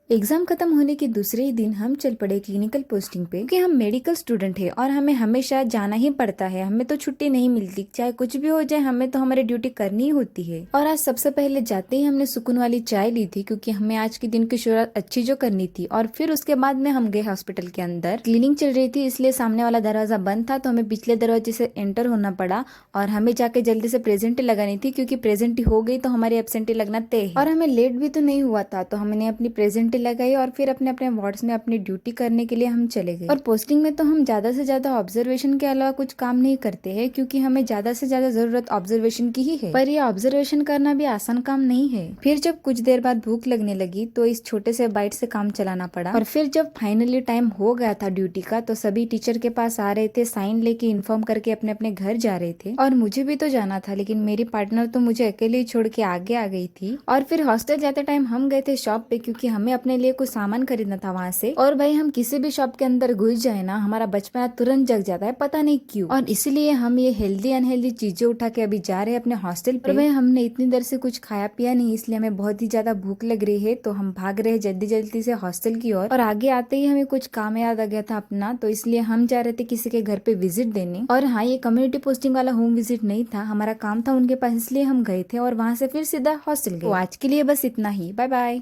Exam खत्म होने के दूसरे ही दिन हम चल पड़े क्लिनिकल पोस्टिंग पे, क्योंकि हम मेडिकल स्टूडेंट है और हमें हमेशा जाना ही पड़ता है। हमें तो छुट्टी नहीं मिलती, चाहे कुछ भी हो जाए हमें तो हमारी ड्यूटी करनी ही होती है। और आज सबसे पहले जाते ही हमने सुकून वाली चाय ली थी, क्योंकि हमें आज के दिन की शुरुआत अच्छी जो करनी थी। और फिर उसके बाद में हम गए हॉस्पिटल के अंदर। क्लीनिंग चल रही थी, इसलिए सामने वाला दरवाजा बंद था, तो हमें पिछले दरवाजे से एंटर होना पड़ा। और हमें जाके जल्दी से प्रेजेंटी लगानी थी, क्योंकि प्रेजेंटी हो गई तो हमारी एब्सेंटी लगना तय है। और हमें लेट भी तो नहीं हुआ था, तो हमने अपनी प्रेजेंटी लगाई और फिर अपने अपने वार्ड्स में अपनी ड्यूटी करने के लिए हम चले गए। और पोस्टिंग में तो हम ज्यादा से ज्यादा ऑब्जर्वेशन के अलावा कुछ काम नहीं करते हैं, क्योंकि हमें ज्यादा से ज्यादा जरूरत ऑब्जर्वेशन की ही है। पर ये ऑब्जर्वेशन करना भी आसान काम नहीं है। फिर जब कुछ देर बाद भूख लगने लगी तो इस छोटे से बाइट से काम चलाना पड़ा। और फिर जब फाइनली टाइम हो गया था ड्यूटी का, तो सभी टीचर के पास आ रहे थे, साइन लेके इन्फॉर्म करके अपने अपने घर जा रहे थे। और मुझे भी तो जाना था, लेकिन मेरी पार्टनर तो मुझे अकेले ही छोड़ के आगे आ गई थी। और फिर हॉस्टल जाते टाइम हम गए थे शॉप पे, क्योंकि हमें अपने लिए कुछ सामान खरीदना था वहाँ से। और भाई हम किसी भी शॉप के अंदर घुस जाए ना, हमारा बचपना तुरंत जग जाता है, पता नहीं क्यों। और इसीलिए हम ये हेल्दी अनहेल्दी चीजें उठा के अभी जा रहे हैं अपने हॉस्टल पे। भाई हमने इतनी देर से कुछ खाया पिया नहीं, इसलिए हमें बहुत ही ज्यादा भूख लग रही है, तो हम भाग रहे हैं जल्दी जल्दी से हॉस्टल की ओर। और आगे आते ही हमें कुछ काम याद आ गया था अपना, तो इसलिए हम जा रहे थे किसी के घर पे विजिट देने। और हाँ, ये कम्युनिटी पोस्टिंग वाला होम विजिट नहीं था, हमारा काम था उनके पास, इसलिए हम गए थे और वहां से फिर सीधा हॉस्टल गए। तो आज के लिए बस इतना ही, बाय बाय।